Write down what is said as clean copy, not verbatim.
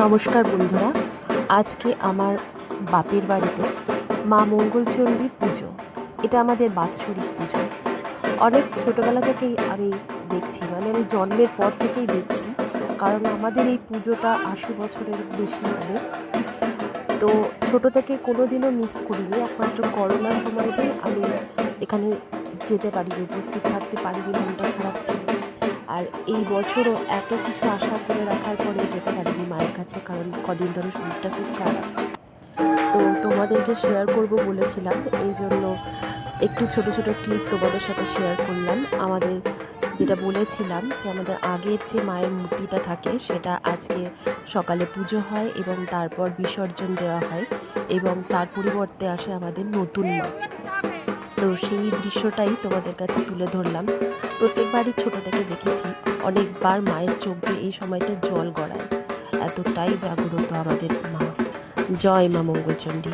নমস্কার বন্ধুরা, আজকে আমার বাপের বাড়িতে মা মঙ্গলচণ্ডীর পুজো। এটা আমাদের বাৎসরিক পুজো। অনেক ছোটোবেলা থেকেই আমি দেখছি, মানে আমি জন্মের পর থেকেই দেখছি, কারণ আমাদের এই পুজোটা 80 বছরের বেশি হবে। তো ছোটো থেকে কোনো দিনও মিস করিনি, একমাত্র করোনার সময়তেই আমি এখানে যেতে পারিনি, উপস্থিত থাকতে পারিনি, মনটা খারাপ ছিল। আর এই বছরও এত কিছু আশা করে রাখার পরেও যেতে পারিনি মায়ের কাছে, কারণ কদিন ধরে শরীরটা খুব খারাপ। তো তোমাদেরকে শেয়ার করব বলেছিলাম, এই জন্য একটু ছোট ছোট ক্লিপ তোমাদের সাথে শেয়ার করলাম। আমাদের যেটা বলেছিলাম যে আমাদের আগের যে মায়ের মূর্তিটা থাকে সেটা আজকে সকালে পুজো হয় এবং তারপর বিসর্জন দেওয়া হয় এবং তার পরিবর্তে আসে আমাদের নতুন মা। তো সেই দৃশ্যটাই তোমাদের কাছে তুলে ধরলাম। প্রত্যেকবারই ছোটো থেকে দেখেছি, অনেকবার মায়ের চোখ দিয়ে এই সময়টা জল গড়ায়, এতটাই জাগ্রত আমাদের মা। জয় মা মঙ্গলচণ্ডী।